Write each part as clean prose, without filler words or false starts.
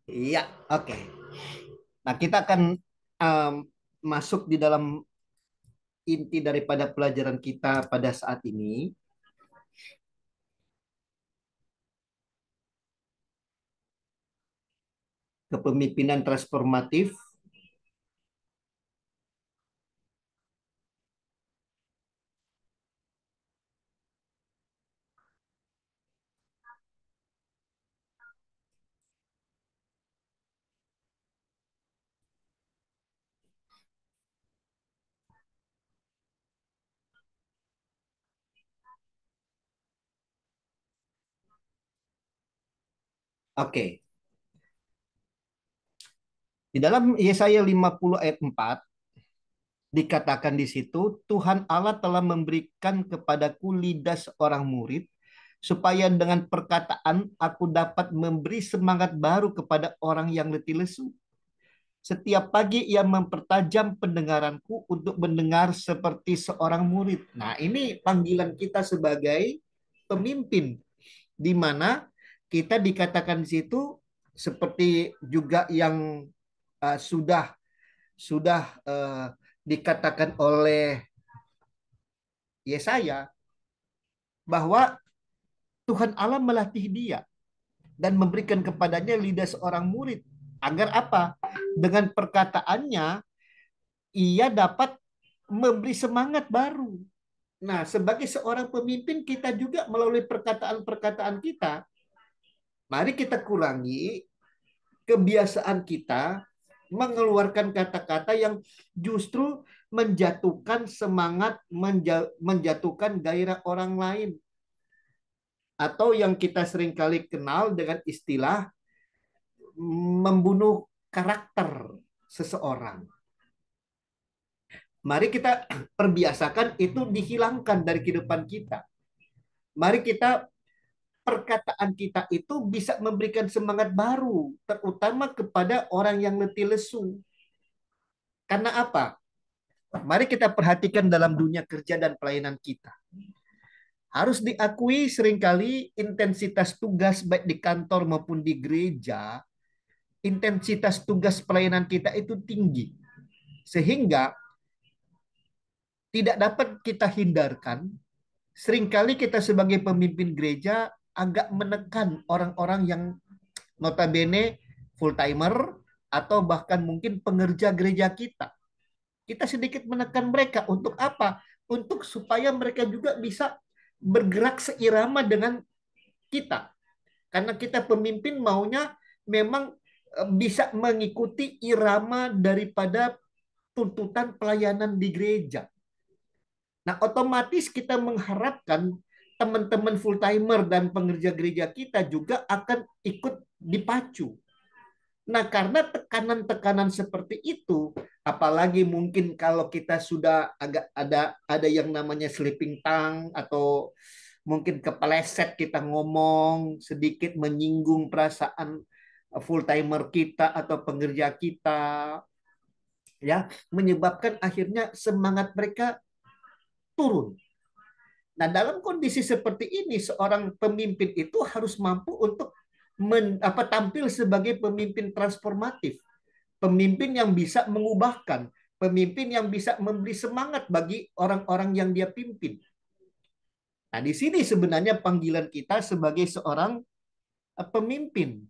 Iya, oke. Nah, kita akan em, masuk di dalam inti daripada pelajaran kita pada saat ini. Kepemimpinan transformatif. Oke. Di dalam Yesaya 50 ayat 4 dikatakan di situ, Tuhan Allah telah memberikan kepadaku lidah seorang murid, supaya dengan perkataan aku dapat memberi semangat baru kepada orang yang letih lesu. Setiap pagi ia mempertajam pendengaranku untuk mendengar seperti seorang murid. Nah, ini panggilan kita sebagai pemimpin, di mana kita dikatakan di situ seperti juga yang sudah dikatakan oleh Yesaya, bahwa Tuhan Allah melatih dia dan memberikan kepadanya lidah seorang murid. Agar apa? Dengan perkataannya, ia dapat memberi semangat baru. Nah, sebagai seorang pemimpin, kita juga melalui perkataan-perkataan kita, mari kita kurangi kebiasaan kita mengeluarkan kata-kata yang justru menjatuhkan semangat, menjatuhkan gairah orang lain. Atau yang kita seringkali kenal dengan istilah membunuh karakter seseorang. Mari kita perbiasakan itu dihilangkan dari kehidupan kita. Mari kita perkataan kita itu bisa memberikan semangat baru, terutama kepada orang yang letih lesu. Karena apa? Mari kita perhatikan dalam dunia kerja dan pelayanan kita. Harus diakui seringkali intensitas tugas baik di kantor maupun di gereja, intensitas tugas pelayanan kita itu tinggi. Sehingga tidak dapat kita hindarkan, seringkali kita sebagai pemimpin gereja agak menekan orang-orang yang notabene full timer atau bahkan mungkin pengerja gereja kita. Kita sedikit menekan mereka untuk apa? Untuk supaya mereka juga bisa bergerak seirama dengan kita. Karena kita pemimpin maunya memang bisa mengikuti irama daripada tuntutan pelayanan di gereja. Nah, otomatis kita mengharapkan teman-teman full timer dan pengerja gereja kita juga akan ikut dipacu. Nah, karena tekanan-tekanan seperti itu, apalagi mungkin kalau kita sudah agak ada yang namanya sleeping tongue atau mungkin kepeleset kita ngomong sedikit menyinggung perasaan full timer kita atau pengerja kita, ya, menyebabkan akhirnya semangat mereka turun. Nah, dalam kondisi seperti ini, seorang pemimpin itu harus mampu untuk tampil sebagai pemimpin transformatif, pemimpin yang bisa mengubahkan, pemimpin yang bisa memberi semangat bagi orang-orang yang dia pimpin. Nah, di sini sebenarnya panggilan kita sebagai seorang pemimpin.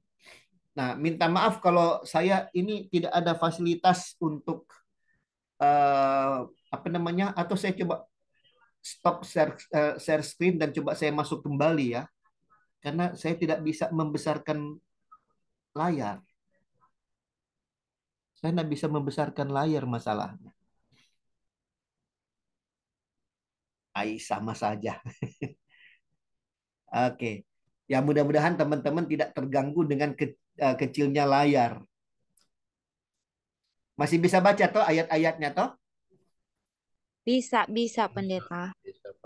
Nah, minta maaf kalau saya ini tidak ada fasilitas untuk apa namanya, atau saya coba stop share screen dan coba saya masuk kembali ya. Karena saya tidak bisa membesarkan layar. Saya tidak bisa membesarkan layar masalahnya. Sama saja. Oke. Ya mudah-mudahan teman-teman tidak terganggu dengan kecilnya layar. Masih bisa baca toh ayat-ayatnya toh? Bisa, bisa, Pendeta.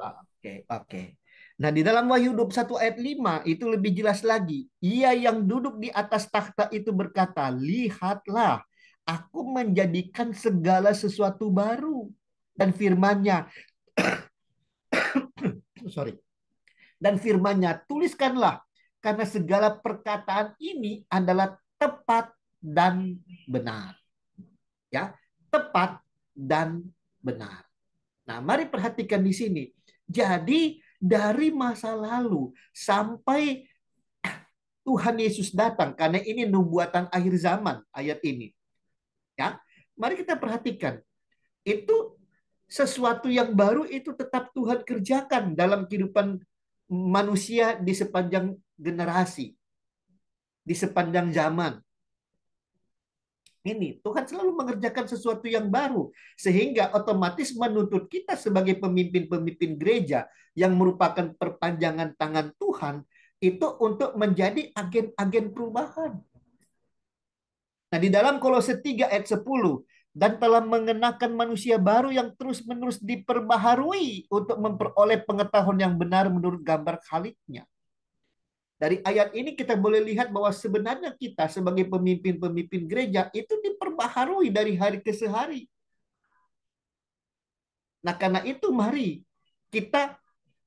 Oke, oke. Nah, di dalam Wahyu 21 ayat 5 itu lebih jelas lagi. Ia yang duduk di atas takhta itu berkata, "Lihatlah, aku menjadikan segala sesuatu baru." Dan firman-Nya, sorry. Dan firman-Nya, tuliskanlah, karena segala perkataan ini adalah tepat dan benar. Ya, tepat dan benar. Nah, mari perhatikan di sini. Jadi dari masa lalu sampai Tuhan Yesus datang, karena ini nubuatan akhir zaman ayat ini. Ya, mari kita perhatikan. Itu sesuatu yang baru itu tetap Tuhan kerjakan dalam kehidupan manusia di sepanjang generasi, di sepanjang zaman. Ini Tuhan selalu mengerjakan sesuatu yang baru, sehingga otomatis menuntut kita sebagai pemimpin-pemimpin gereja yang merupakan perpanjangan tangan Tuhan itu untuk menjadi agen-agen perubahan. Nah, di dalam Kolose 3 ayat 10, dan telah mengenakan manusia baru yang terus-menerus diperbaharui untuk memperoleh pengetahuan yang benar menurut gambar Khaliknya. Dari ayat ini kita boleh lihat bahwa sebenarnya kita sebagai pemimpin-pemimpin gereja itu diperbaharui dari hari ke hari. Nah, karena itu mari kita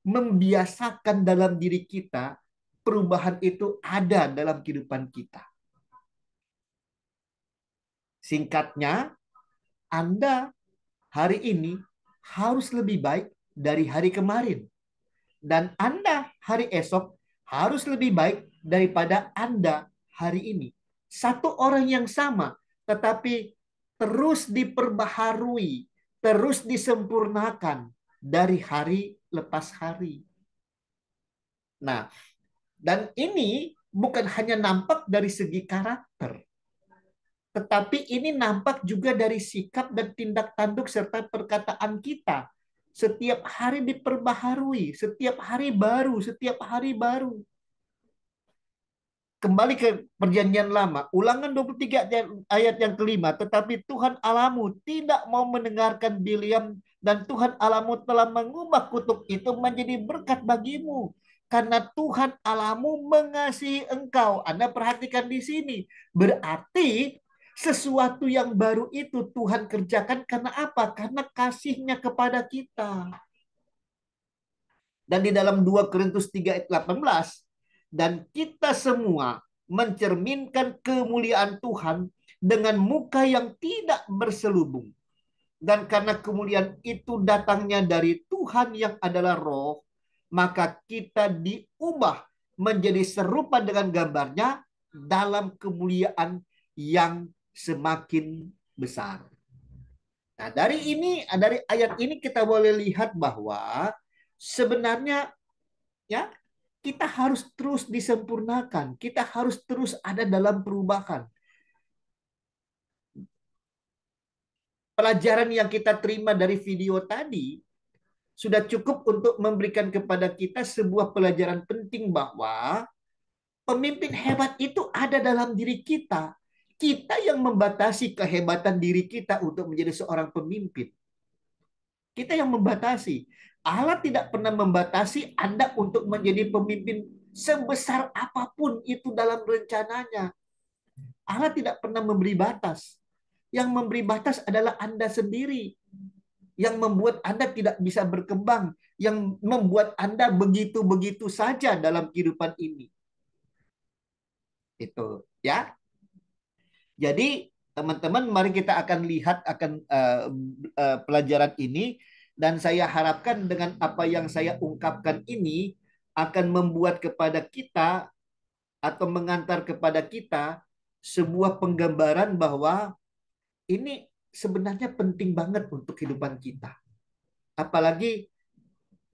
membiasakan dalam diri kita perubahan itu ada dalam kehidupan kita. Singkatnya, Anda hari ini harus lebih baik dari hari kemarin. Dan Anda hari esok harus lebih baik daripada Anda hari ini. Satu orang yang sama, tetapi terus diperbaharui, terus disempurnakan dari hari lepas hari. Nah, dan ini bukan hanya nampak dari segi karakter, tetapi ini nampak juga dari sikap dan tindak tanduk serta perkataan kita. Setiap hari diperbaharui, setiap hari baru, setiap hari baru. Kembali ke perjanjian lama, Ulangan 23 ayat yang kelima, tetapi Tuhan Allahmu tidak mau mendengarkan Bileam dan Tuhan Allahmu telah mengubah kutuk itu menjadi berkat bagimu. Karena Tuhan Allahmu mengasihi engkau. Anda perhatikan di sini. Berarti sesuatu yang baru itu Tuhan kerjakan karena apa? Karena kasihnya kepada kita. Dan di dalam 2 Korintus 3 ayat 18, dan kita semua mencerminkan kemuliaan Tuhan dengan muka yang tidak berselubung. Dan karena kemuliaan itu datangnya dari Tuhan yang adalah roh, maka kita diubah menjadi serupa dengan gambarnya dalam kemuliaan yang semakin besar. Nah, dari ayat ini kita boleh lihat bahwa sebenarnya ya kita harus terus disempurnakan, kita harus terus ada dalam perubahan. Pelajaran yang kita terima dari video tadi sudah cukup untuk memberikan kepada kita sebuah pelajaran penting bahwa pemimpin hebat itu ada dalam diri kita. Kita yang membatasi kehebatan diri kita untuk menjadi seorang pemimpin. Kita yang membatasi. Allah tidak pernah membatasi Anda untuk menjadi pemimpin sebesar apapun itu dalam rencananya. Allah tidak pernah memberi batas. Yang memberi batas adalah Anda sendiri. Yang membuat Anda tidak bisa berkembang. Yang membuat Anda begitu-begitu saja dalam kehidupan ini. Itu ya. Jadi teman-teman mari kita akan lihat akan pelajaran ini. Dan saya harapkan dengan apa yang saya ungkapkan ini akan membuat kepada kita atau mengantar kepada kita sebuah penggambaran bahwa ini sebenarnya penting banget untuk kehidupan kita. Apalagi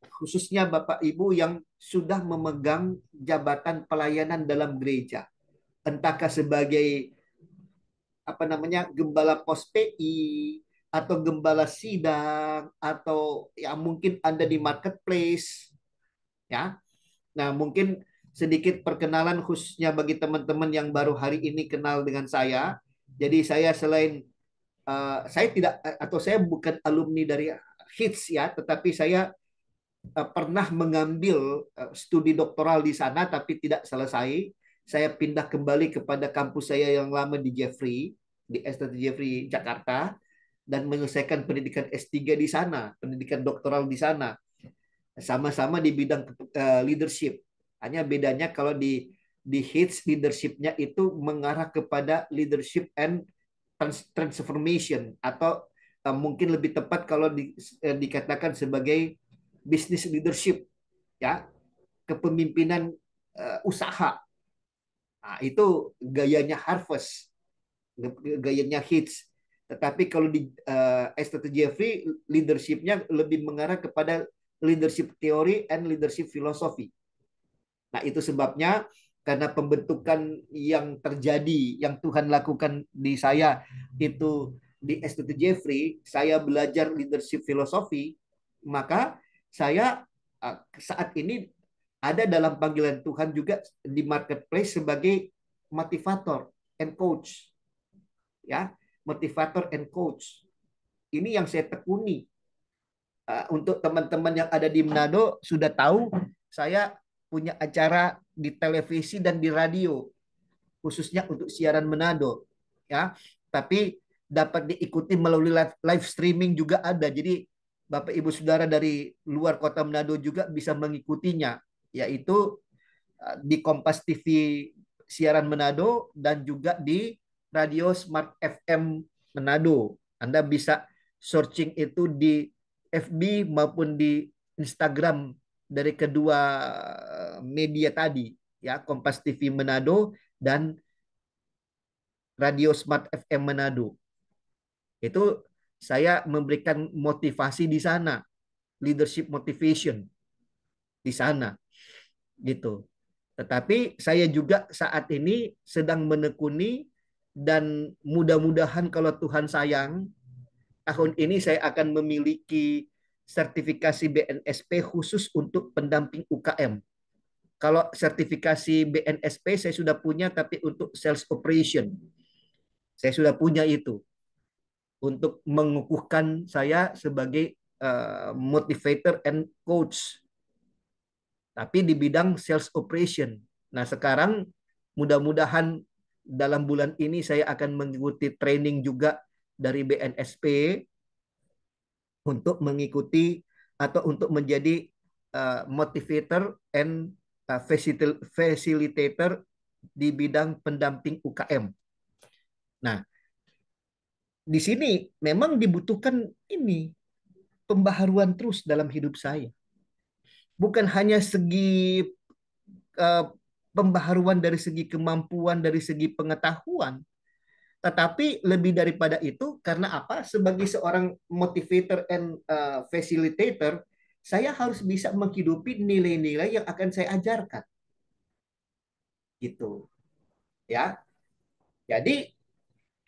khususnya Bapak Ibu yang sudah memegang jabatan pelayanan dalam gereja. Entahkah sebagai gembala pos PI atau gembala sidang atau ya mungkin Anda di marketplace ya. Nah, mungkin sedikit perkenalan khususnya bagi teman-teman yang baru hari ini kenal dengan saya. Jadi saya selain saya tidak atau saya bukan alumni dari HITS ya, tetapi saya pernah mengambil studi doktoral di sana tapi tidak selesai. Saya pindah kembali kepada kampus saya yang lama di Jeffrey, di STT Jeffrey Jakarta dan menyelesaikan pendidikan S3 di sana, pendidikan doktoral di sana. Sama-sama di bidang leadership. Hanya bedanya kalau di di Hits leadership-nya itu mengarah kepada leadership and transformation, atau mungkin lebih tepat kalau dikatakan sebagai business leadership, ya, kepemimpinan usaha. Nah, itu gayanya Harvest, gayanya Hits. Tetapi kalau di Esther Jeffrey, leadership-nya lebih mengarah kepada leadership teori and leadership philosophy. Nah, itu sebabnya karena pembentukan yang terjadi, yang Tuhan lakukan di saya itu di S.T. Jeffrey, saya belajar leadership filosofi, maka saya saat ini ada dalam panggilan Tuhan juga di marketplace sebagai motivator and coach, ya, motivator and coach. Ini yang saya tekuni. Untuk teman-teman yang ada di Manado sudah tahu saya punya acara di televisi dan di radio khususnya untuk siaran Manado, ya. Tapi dapat diikuti melalui live streaming juga ada. Jadi Bapak Ibu Saudara dari luar kota Manado juga bisa mengikutinya, yaitu di Kompas TV siaran Manado dan juga di Radio Smart FM Manado. Anda bisa searching itu di FB maupun di Instagram dari kedua media tadi, ya, Kompas TV Manado dan Radio Smart FM Manado. Itu saya memberikan motivasi di sana, leadership motivation di sana, gitu. Tetapi saya juga saat ini sedang menekuni, dan mudah-mudahan kalau Tuhan sayang, tahun ini saya akan memiliki sertifikasi BNSP khusus untuk pendamping UKM. Kalau sertifikasi BNSP saya sudah punya, tapi untuk sales operation saya sudah punya itu, untuk mengukuhkan saya sebagai motivator and coach, tapi di bidang sales operation. Nah, sekarang mudah-mudahan dalam bulan ini saya akan mengikuti training juga dari BNSP untuk mengikuti atau untuk menjadi motivator and facilitator di bidang pendamping UKM. Nah, di sini memang dibutuhkan ini pembaharuan terus dalam hidup saya. Bukan hanya segi uh, pembaharuan dari segi kemampuan, dari segi pengetahuan, tetapi lebih daripada itu, karena apa? Sebagai seorang motivator and facilitator, saya harus bisa menghidupi nilai-nilai yang akan saya ajarkan, gitu, ya. Jadi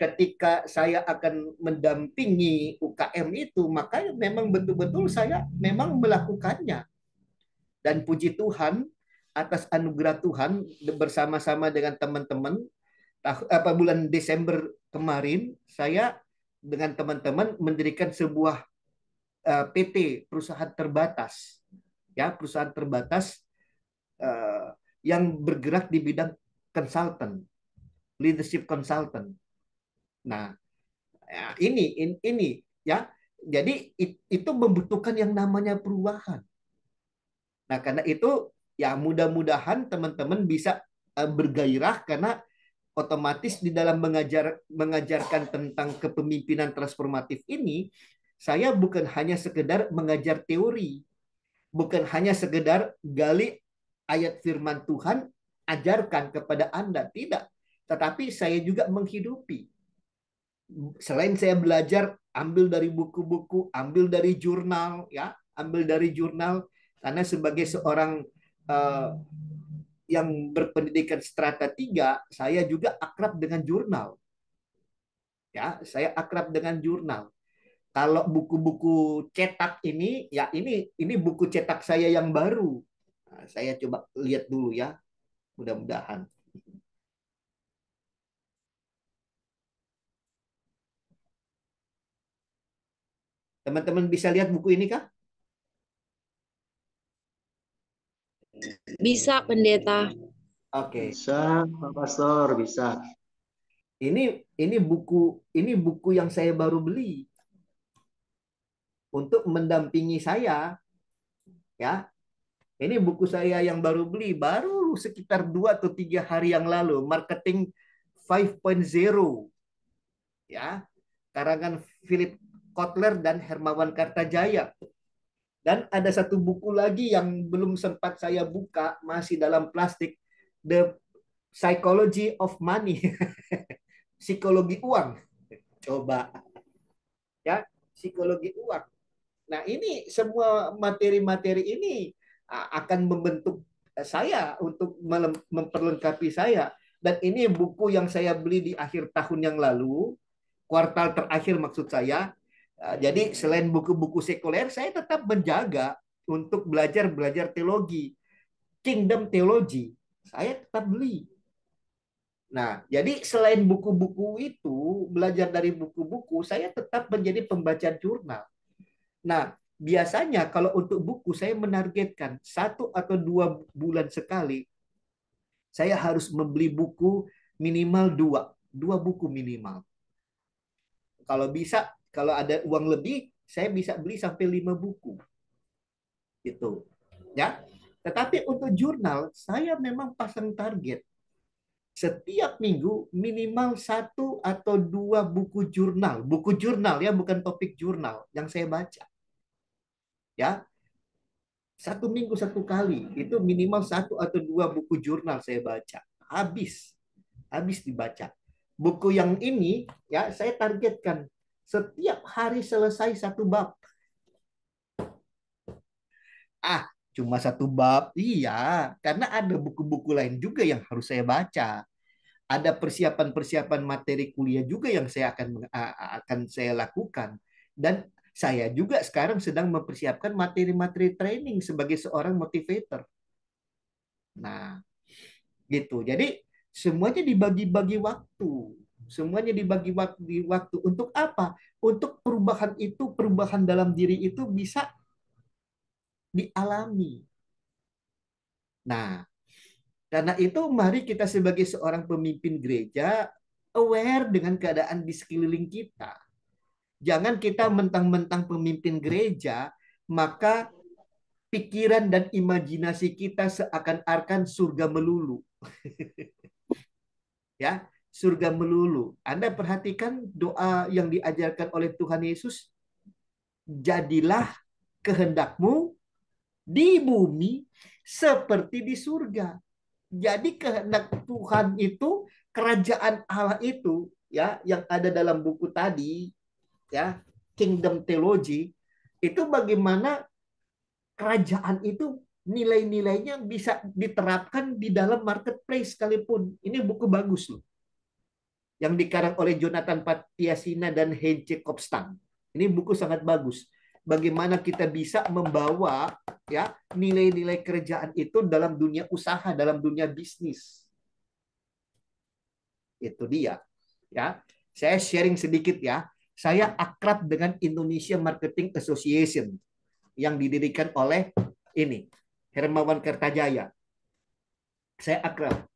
ketika saya akan mendampingi UKM itu, maka memang betul-betul saya memang melakukannya. Dan puji Tuhan atas anugerah Tuhan, bersama-sama dengan teman-teman, bulan Desember kemarin saya dengan teman-teman mendirikan sebuah PT, perusahaan terbatas, ya, perusahaan terbatas yang bergerak di bidang consultant, leadership consultant. Nah, ya, ini ya, jadi itu membutuhkan yang namanya perubahan. Nah, karena itu ya mudah-mudahan teman-teman bisa bergairah, karena otomatis di dalam mengajarkan tentang kepemimpinan transformatif ini, saya bukan hanya sekedar mengajar teori, bukan hanya sekedar gali ayat firman Tuhan, ajarkan kepada Anda, tidak. Tetapi saya juga menghidupi. Selain saya belajar, ambil dari buku-buku, ambil dari jurnal, ya, ambil dari jurnal, karena sebagai seorang uh, yang berpendidikan strata 3, saya juga akrab dengan jurnal. Ya, saya akrab dengan jurnal. Kalau buku-buku cetak ini, ya ini buku cetak saya yang baru. Nah, saya coba lihat dulu ya, mudah-mudahan. Teman-teman bisa lihat buku ini kah? Bisa, Pendeta. Oke. Bisa, Pak Pastor, bisa. Ini buku yang saya baru beli untuk mendampingi saya, ya. Ini buku saya yang baru beli, baru sekitar 2 atau 3 hari yang lalu, Marketing 5.0, ya, karangan Philip Kotler dan Hermawan Kartajaya. Dan ada satu buku lagi yang belum sempat saya buka, masih dalam plastik, The Psychology of Money, psikologi uang. Coba, ya, psikologi uang. Nah, ini semua materi-materi ini akan membentuk saya untuk memperlengkapi saya. Dan ini buku yang saya beli di akhir tahun yang lalu, kuartal terakhir maksud saya. Jadi selain buku-buku sekuler, saya tetap menjaga untuk belajar teologi. Kingdom Theology, saya tetap beli. Nah, jadi selain buku-buku itu, belajar dari buku-buku, saya tetap menjadi pembaca jurnal. Nah, biasanya kalau untuk buku saya menargetkan 1 atau 2 bulan sekali saya harus membeli buku minimal dua buku minimal. Kalau bisa, kalau ada uang lebih, saya bisa beli sampai 5 buku. Gitu. Ya. Tetapi untuk jurnal, saya memang pasang target. Setiap minggu minimal 1 atau 2 buku jurnal. Buku jurnal ya, bukan topik jurnal yang saya baca. Ya, 1 minggu 1 kali. Itu minimal 1 atau 2 buku jurnal saya baca. Habis dibaca. Buku yang ini ya saya targetkan setiap hari selesai 1 bab. Ah, cuma 1 bab. Iya, karena ada buku-buku lain juga yang harus saya baca. Ada persiapan-persiapan materi kuliah juga yang saya akan saya lakukan. Dan saya juga sekarang sedang mempersiapkan materi-materi training sebagai seorang motivator. Nah, gitu. Jadi semuanya dibagi-bagi waktu. Semuanya dibagi waktu untuk apa? Untuk perubahan itu, perubahan dalam diri itu bisa dialami. Nah, karena itu mari kita sebagai seorang pemimpin gereja aware dengan keadaan di sekeliling kita. Jangan kita mentang-mentang pemimpin gereja, maka pikiran dan imajinasi kita seakan-akan surga melulu. Ya, surga melulu. Anda perhatikan doa yang diajarkan oleh Tuhan Yesus, jadilah kehendakmu di bumi seperti di surga. Jadi kehendak Tuhan itu, kerajaan Allah itu, ya, yang ada dalam buku tadi, ya, Kingdom Theology, itu bagaimana kerajaan itu nilai-nilainya bisa diterapkan di dalam marketplace sekalipun. Ini buku bagus loh. Yang dikarang oleh Jonathan Patiasina dan Heinze Kopstan. Ini buku sangat bagus. Bagaimana kita bisa membawa ya nilai-nilai kerajaan itu dalam dunia usaha, dalam dunia bisnis. Itu dia. Ya, saya sharing sedikit ya. Saya akrab dengan Indonesia Marketing Association yang didirikan oleh ini Hermawan Kertajaya. Saya akrab.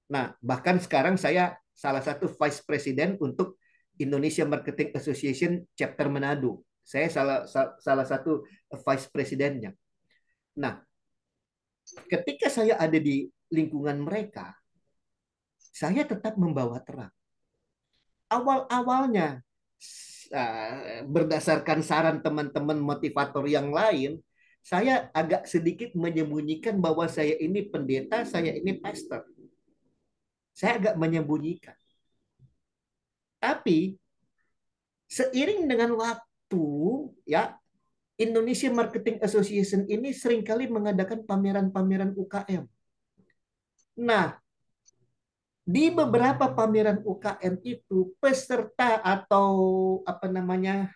Nah, bahkan sekarang saya salah satu vice president untuk Indonesia Marketing Association chapter Manado. Saya salah satu vice presidennya. Nah, ketika saya ada di lingkungan mereka, saya tetap membawa terang. Awal-awalnya berdasarkan saran teman-teman motivator yang lain, saya agak sedikit menyembunyikan bahwa saya ini pendeta, saya ini pastor. Saya agak menyembunyikan. Tapi seiring dengan waktu, ya, Indonesia Marketing Association ini seringkali mengadakan pameran-pameran UKM. Nah, di beberapa pameran UKM itu peserta atau apa namanya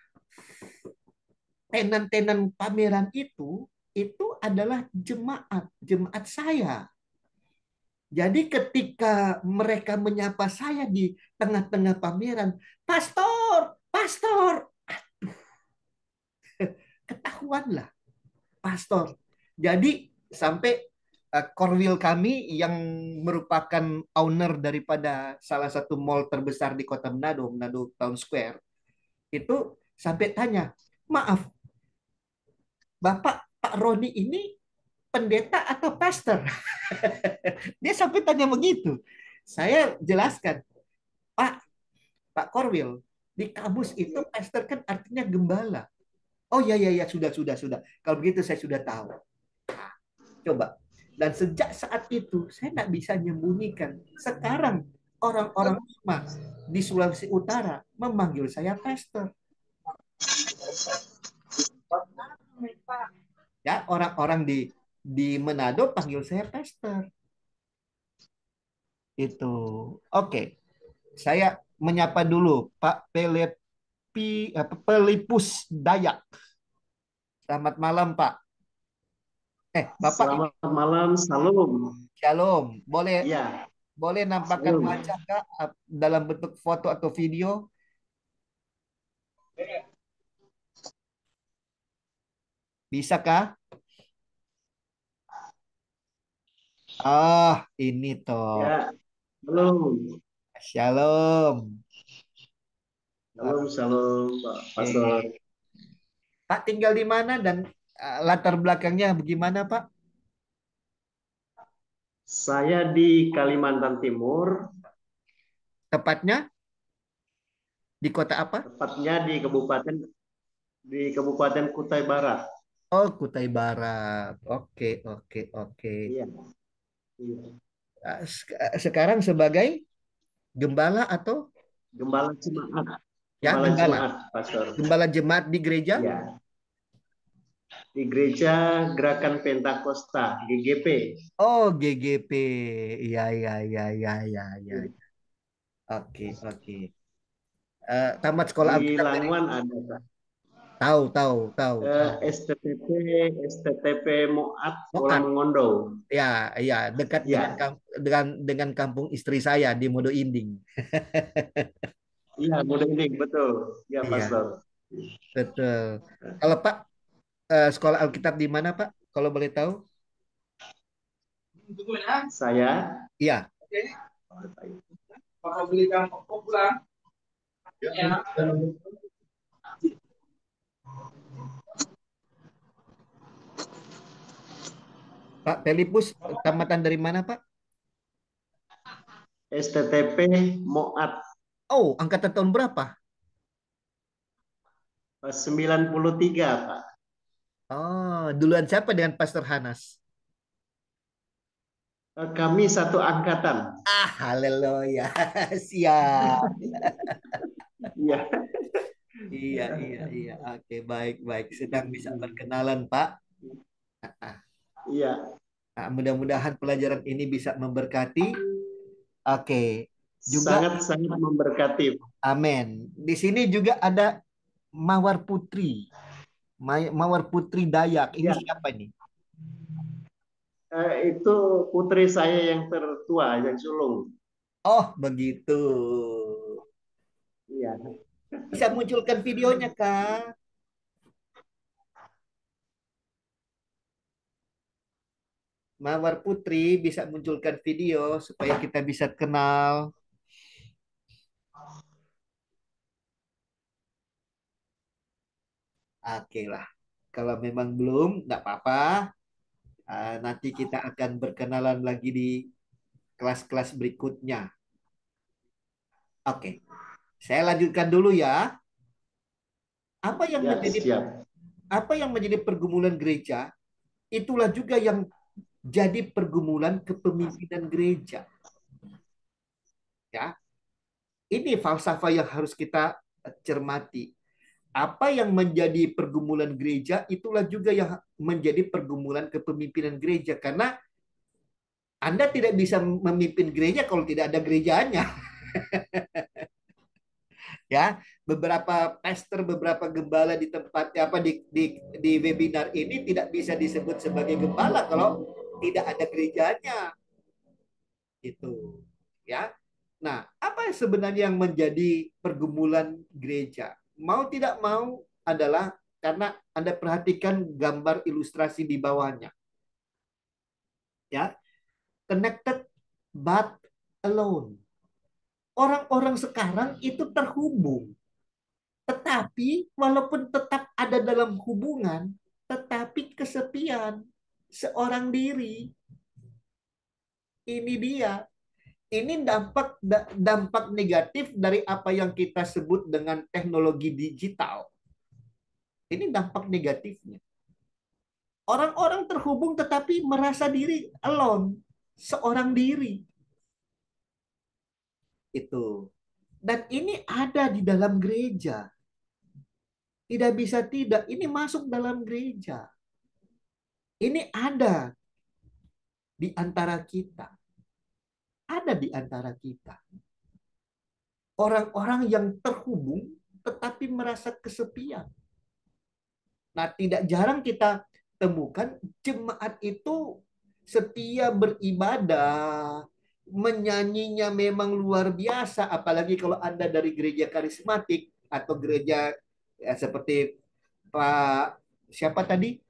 tenan-tenan pameran itu adalah jemaat saya. Jadi ketika mereka menyapa saya di tengah-tengah pameran, pastor, pastor, ketahuanlah, pastor. Jadi sampai Korwil kami yang merupakan owner daripada salah satu mall terbesar di kota Manado, Manado Town Square, itu sampai tanya, maaf, Bapak Pak Roni ini pendeta atau pastor? Dia sampai tanya begitu. Saya jelaskan, Pak, Pak Korwil, di kamus itu pastor kan artinya gembala. Oh ya ya ya, sudah. Kalau begitu saya sudah tahu. Coba. Dan sejak saat itu saya tidak bisa menyembunyikan. Sekarang orang-orang lama di Sulawesi Utara memanggil saya pastor. Ya, orang-orang di Manado panggil saya pastor. Itu. Oke. Saya menyapa dulu Pak Pelipus Dayak. Selamat malam, Pak. Bapak ini Selamat malam, salam. Shalom. Boleh Ya, boleh nampakkan salam. wajah Kak dalam bentuk foto atau video? Bisakah? Ah, ini toh. Ya, salam. Shalom. Salam, Pak Pastor. Oke. Pak tinggal di mana dan latar belakangnya bagaimana, Pak? Saya di Kalimantan Timur, Tepatnya di kota apa? tepatnya di Kabupaten Kutai Barat. Oh, Kutai Barat. Oke, oke, oke. Iya, iya. Sekarang sebagai gembala atau Gembala Jemaat, ya Gembala gembala, Jemaat, Pastor. gembala jemaat di gereja? Iya, di Gereja Gerakan Pentakosta (GGP). Oh, GGP. Iya, iya, iya, iya, iya, iya. Oke, oke. Tamat sekolah Di Alkitab dari Languan ada, Pak. tahu, tahu, tahu, tahu. STTP Moat Bola Moat. Mengondo. Ya, ya, dekat Ya, dengan kampung istri saya di Modo Inding. iya, modeling betul. Ya, Iya, Pastor. betul. Kalau Pak sekolah Alkitab di mana, Pak? Kalau boleh tahu? Saya Iya. Pak Pelipus, tamatan dari mana, Pak? STTP Moat Oh, angkatan tahun berapa? 93, Pak. Oh, duluan siapa dengan Pastor Hanas? Kami satu angkatan. Ah, haleluya. Siap. Iya, Iya, iya, iya. Oke, baik, baik. Sedang bisa berkenalan, Pak. Ah, iya. mudah-mudahan pelajaran ini bisa memberkati. Oke, juga Sangat-sangat memberkati. amin. Di sini juga ada Mawar Putri. Mawar Putri Dayak. Ini Ya, siapa nih? itu putri saya yang tertua, yang sulung. Oh, begitu. Iya, Bisa munculkan videonya, Kak? Mawar Putri bisa munculkan video supaya kita bisa kenal. Oke lah. Kalau memang belum, nggak apa-apa. Nanti kita akan berkenalan lagi di kelas-kelas berikutnya. Oke, saya lanjutkan dulu ya. Apa yang ya, menjadi siap. apa yang menjadi pergumulan gereja? Itulah juga yang jadi pergumulan kepemimpinan gereja. Ya, ini falsafah yang harus kita cermati. Apa yang menjadi pergumulan gereja, itulah juga yang menjadi pergumulan kepemimpinan gereja. Karena Anda tidak bisa memimpin gereja kalau tidak ada gerejanya. Ya, beberapa pastor, beberapa gembala di tempat apa di webinar ini tidak bisa disebut sebagai gembala kalau tidak ada gerejanya. Itu, ya. Nah, apa sebenarnya yang menjadi pergumulan gereja? Mau tidak mau adalah karena Anda perhatikan gambar ilustrasi di bawahnya, ya. Connected but alone. Orang-orang sekarang itu terhubung, tetapi walaupun tetap ada dalam hubungan, tetapi kesepian. seorang diri. Ini dia. Ini dampak negatif dari apa yang kita sebut dengan teknologi digital. Ini dampak negatifnya. Orang-orang terhubung tetapi merasa diri alone, seorang diri. Itu. Dan ini ada di dalam gereja. Tidak bisa tidak, ini masuk dalam gereja. Ini ada di antara kita. Ada di antara kita. Orang-orang yang terhubung tetapi merasa kesepian. Nah, tidak jarang kita temukan jemaat itu setia beribadah, menyanyinya memang luar biasa, apalagi kalau Anda dari gereja karismatik atau gereja ya, seperti Pak siapa tadi?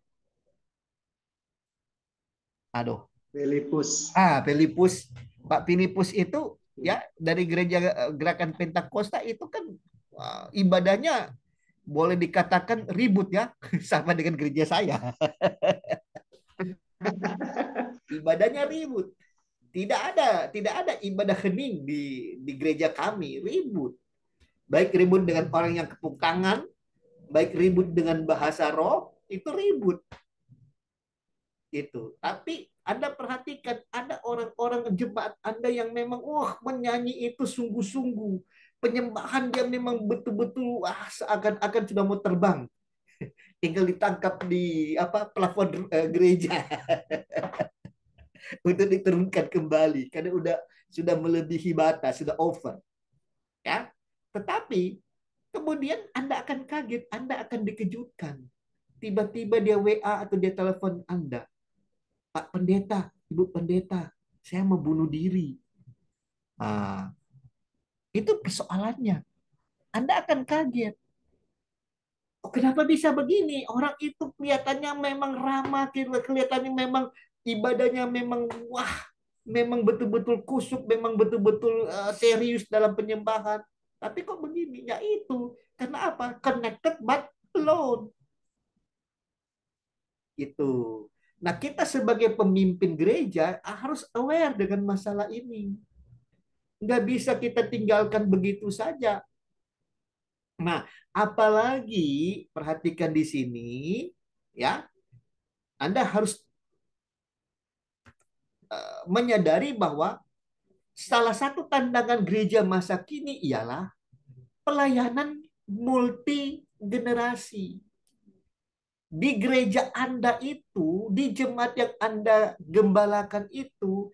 Aduh, Filipus. Filipus. Pak Filipus itu ya dari gereja Gerakan Pentakosta itu kan ibadahnya boleh dikatakan ribut ya, sama dengan gereja saya. Ibadahnya ribut. Tidak ada ibadah hening di gereja kami, ribut. Baik ribut dengan orang yang kepuk tangan, baik ribut dengan bahasa roh, itu ribut. Itu. Tapi Anda perhatikan ada orang-orang jemaat Anda yang memang menyanyi itu sungguh-sungguh. Penyembahan dia memang betul-betul seakan-akan sudah mau terbang. Tinggal ditangkap di plafon gereja untuk diturunkan kembali karena sudah melebihi batas, sudah over, ya. Tetapi kemudian Anda akan kaget, Anda akan dikejutkan. Tiba-tiba dia WA atau dia telepon Anda. Pak Pendeta, Ibu Pendeta, saya mau bunuh diri. Ah, itu persoalannya. Anda akan kaget. Oh, kenapa bisa begini? Orang itu kelihatannya memang ramah, kelihatannya memang ibadahnya memang wah, memang betul-betul kusuk, memang betul-betul serius dalam penyembahan. Tapi kok begini? Ya itu. Karena apa? Connected but alone. Itu. Nah, kita sebagai pemimpin gereja harus aware dengan masalah ini. Nggak bisa kita tinggalkan begitu saja. Nah, apalagi perhatikan di sini, ya, Anda harus menyadari bahwa salah satu tantangan gereja masa kini ialah pelayanan multi generasi. Di gereja Anda itu, di jemaat yang Anda gembalakan itu,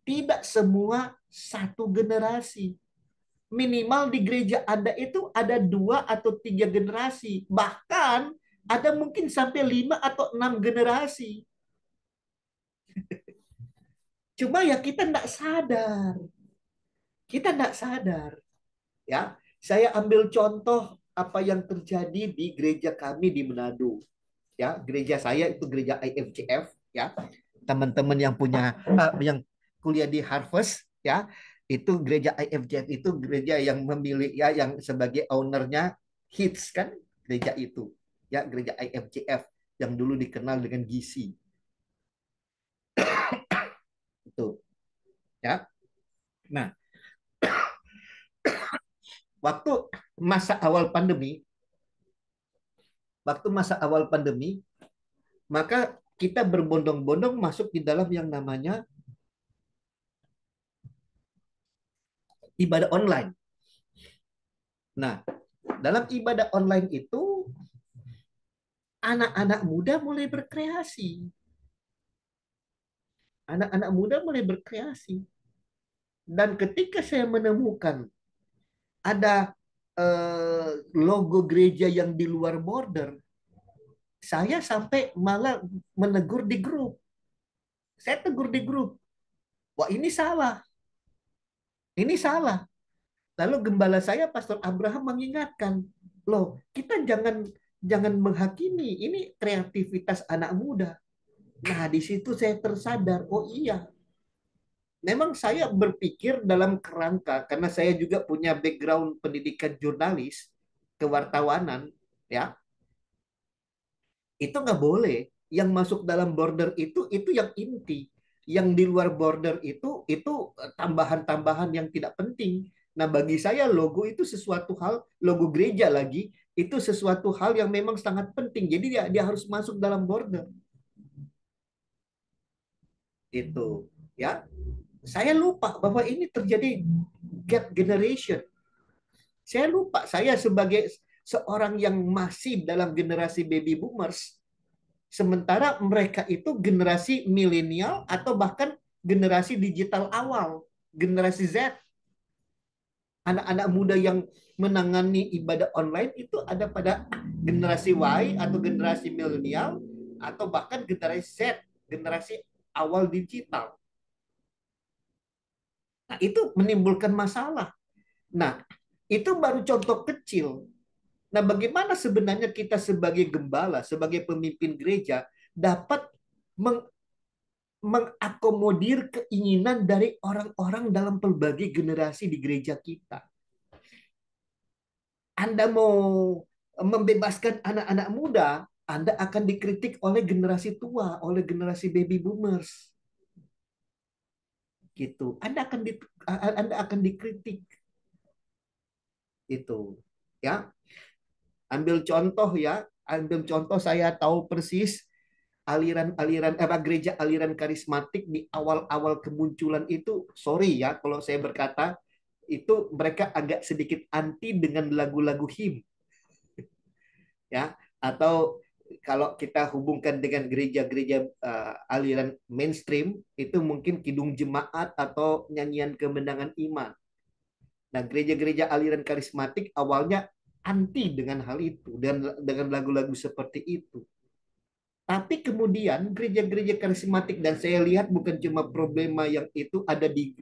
tidak semua satu generasi. Minimal di gereja Anda itu ada 2 atau 3 generasi. Bahkan ada mungkin sampai 5 atau 6 generasi. Cuma ya kita tidak sadar. Kita tidak sadar. Ya, saya ambil contoh apa yang terjadi di gereja kami di Manado. Ya, gereja saya itu gereja IFCF. Ya, teman-teman yang punya yang kuliah di Harvest, ya, itu gereja IFCF itu gereja yang memilih ya yang sebagai ownernya Hits kan, gereja itu. Ya, gereja IFCF yang dulu dikenal dengan GC. Itu, ya. Nah, waktu masa awal pandemi, maka kita berbondong-bondong masuk di dalam yang namanya ibadah online. Nah, dalam ibadah online itu anak-anak muda mulai berkreasi. Anak-anak muda mulai berkreasi. Dan ketika saya menemukan ada logo gereja yang di luar border, saya sampai malah menegur di grup. Saya tegur di grup. Wah, ini salah. Ini salah. Lalu gembala saya, Pastor Abraham, mengingatkan, loh, kita jangan jangan menghakimi. Ini kreativitas anak muda. Nah, di situ saya tersadar, oh iya, memang saya berpikir dalam kerangka, karena saya juga punya background pendidikan jurnalis, kewartawanan, ya, itu nggak boleh. Yang masuk dalam border itu yang inti. Yang di luar border itu tambahan-tambahan yang tidak penting. Nah, bagi saya logo itu sesuatu hal, logo gereja lagi, itu sesuatu hal yang memang sangat penting. Jadi dia harus masuk dalam border. Itu, ya. Saya lupa bahwa ini terjadi gap generation. Saya lupa, saya sebagai seorang yang masih dalam generasi baby boomers, sementara mereka itu generasi milenial atau bahkan generasi digital awal, generasi Z. Anak-anak muda yang menangani ibadah online itu ada pada generasi Y atau generasi milenial atau bahkan generasi Z, generasi awal digital. Nah, itu menimbulkan masalah. Nah, itu baru contoh kecil. Nah, bagaimana sebenarnya kita sebagai gembala, sebagai pemimpin gereja dapat mengakomodir keinginan dari orang-orang dalam berbagai generasi di gereja kita. Anda mau membebaskan anak-anak muda, Anda akan dikritik oleh generasi tua, oleh generasi baby boomers. Gitu. Anda akan dikritik. Itu. Ya. Ambil contoh ya, ambil contoh saya tahu persis aliran-aliran gereja aliran karismatik di awal-awal kemunculan itu, sorry ya kalau saya berkata, itu mereka agak sedikit anti dengan lagu-lagu hymn, ya. Atau kalau kita hubungkan dengan gereja-gereja aliran mainstream, itu mungkin kidung jemaat atau nyanyian kemenangan iman. Nah, gereja-gereja aliran karismatik awalnya anti dengan hal itu dan dengan lagu-lagu seperti itu. Tapi kemudian gereja-gereja karismatik, dan saya lihat bukan cuma problema yang itu ada di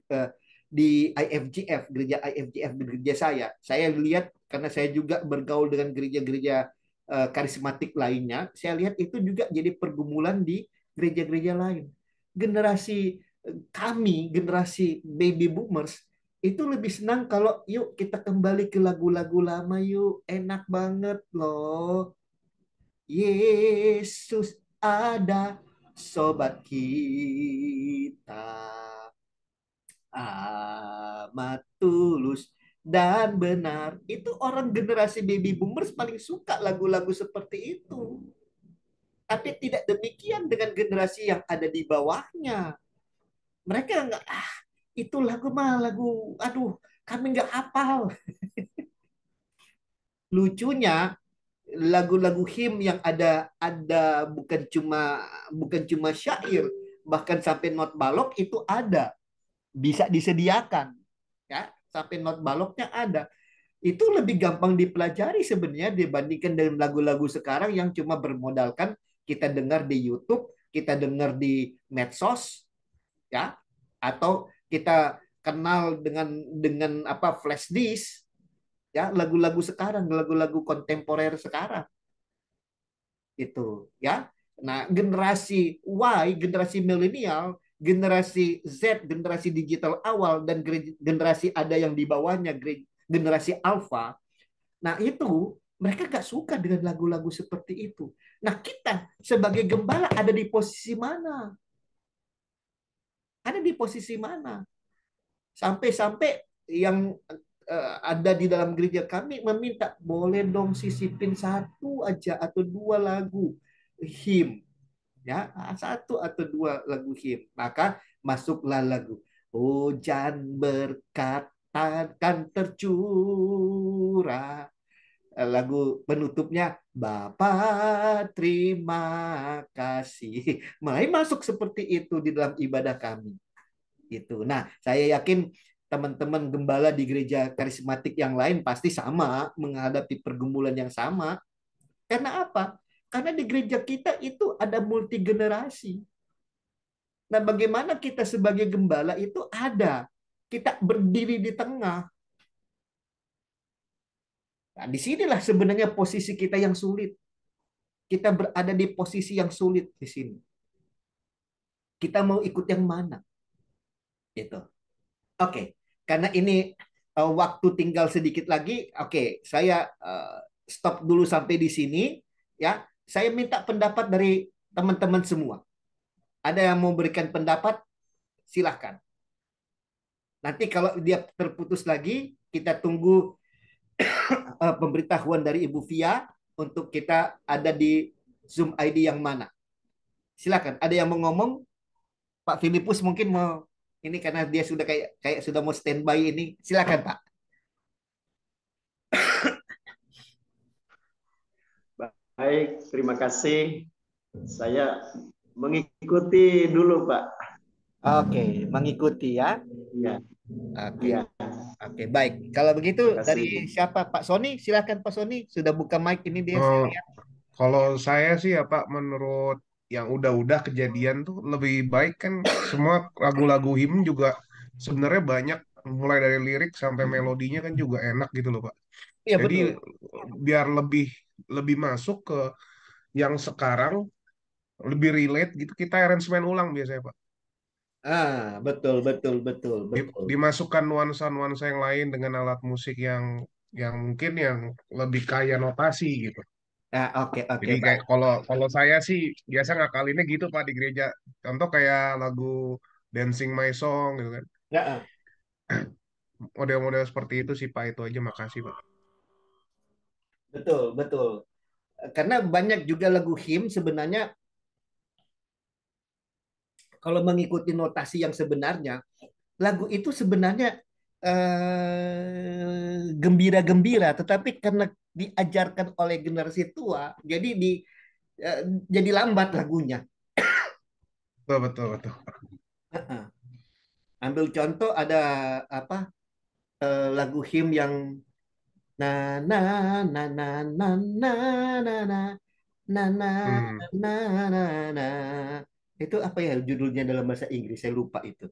IFGF, gereja IFGF di gereja saya. Saya lihat karena saya juga bergaul dengan gereja-gereja karismatik lainnya, saya lihat itu juga jadi pergumulan di gereja-gereja lain. Generasi kami, generasi baby boomers, itu lebih senang kalau yuk kita kembali ke lagu-lagu lama yuk, enak banget loh. Yesus ada, sobat kita amat tulus dan benar. Itu orang generasi baby boomers paling suka lagu-lagu seperti itu. Tapi tidak demikian dengan generasi yang ada di bawahnya. Mereka nggak, itu lagu mah lagu, aduh, kami nggak hafal. Lucunya, lagu-lagu hymn yang ada bukan cuma syair, bahkan sampai not balok itu ada, bisa disediakan, ya, sampai not baloknya ada. Itu lebih gampang dipelajari sebenarnya dibandingkan dengan lagu-lagu sekarang yang cuma bermodalkan kita dengar di YouTube, kita dengar di medsos, ya, atau kita kenal dengan apa, flash disk, ya, lagu-lagu sekarang, lagu-lagu kontemporer sekarang. Itu, ya. Nah, generasi Y, generasi milenial, generasi Z, generasi digital awal, dan generasi ada yang di bawahnya, generasi alpha. Nah, itu mereka gak suka dengan lagu-lagu seperti itu. Nah, kita sebagai gembala ada di posisi mana? Ada di posisi mana? Sampai-sampai yang ada di dalam gereja kami meminta, boleh dong sisipin satu aja atau dua lagu hymn, ya, satu atau dua lagu hymn. Maka masuklah lagu hujan berkat akan tercurah, lagu penutupnya Bapa terima kasih. Mulai masuk seperti itu di dalam ibadah kami. Itu. Nah, saya yakin teman-teman gembala di gereja karismatik yang lain pasti sama, menghadapi pergumulan yang sama. Karena apa? Karena di gereja kita itu ada multi generasi. Nah, bagaimana kita sebagai gembala itu ada. Kita berdiri di tengah. Nah, disinilah sebenarnya posisi kita yang sulit. Kita berada di posisi yang sulit di sini. Kita mau ikut yang mana? Gitu. Oke, karena ini waktu tinggal sedikit lagi. Oke, saya stop dulu sampai di sini. Ya, saya minta pendapat dari teman-teman semua. Ada yang mau berikan pendapat, silahkan. Nanti kalau dia terputus lagi, kita tunggu pemberitahuan dari Ibu Via untuk kita ada di Zoom ID yang mana. Silakan. Ada yang mau ngomong? Pak Filipus mungkin mau ini karena dia sudah kayak kayak sudah mau standby ini. Silakan Pak. Baik, terima kasih. Saya mengikuti dulu, Pak. Oke, mengikuti ya. Iya, Oke, iya, oke baik. Kalau begitu terima dari kasih. siapa Pak Sony? Silakan Pak Sony. Sudah buka mic ini dia. Eh, kalau saya sih ya Pak, menurut yang udah-udah kejadian tuh lebih baik kan semua lagu-lagu hymn juga sebenarnya banyak mulai dari lirik sampai melodinya kan juga enak gitu loh Pak. Iya Jadi betul. biar lebih lebih masuk ke yang sekarang lebih relate gitu kita aransemen ulang biasanya Pak. Betul betul betul betul. Dimasukkan nuansa-nuansa yang lain dengan alat musik yang mungkin yang lebih kaya notasi gitu. Oke oke Jadi kayak baik. kalau kalau saya sih biasa ngakalinnya gitu Pak di gereja. Contoh kayak lagu Dancing My Song gitu kan. Ya, Model-model seperti itu sih Pak, itu aja makasih Pak. betul betul. Karena banyak juga lagu hymn sebenarnya kalau mengikuti notasi yang sebenarnya, lagu itu sebenarnya gembira-gembira, tetapi karena diajarkan oleh generasi tua, jadi eh, jadi lambat lagunya. Betul betul betul. Ambil contoh ada apa lagu hymn yang na na na na na na na na na na Hmm. na na na itu apa ya judulnya dalam bahasa Inggris saya lupa itu.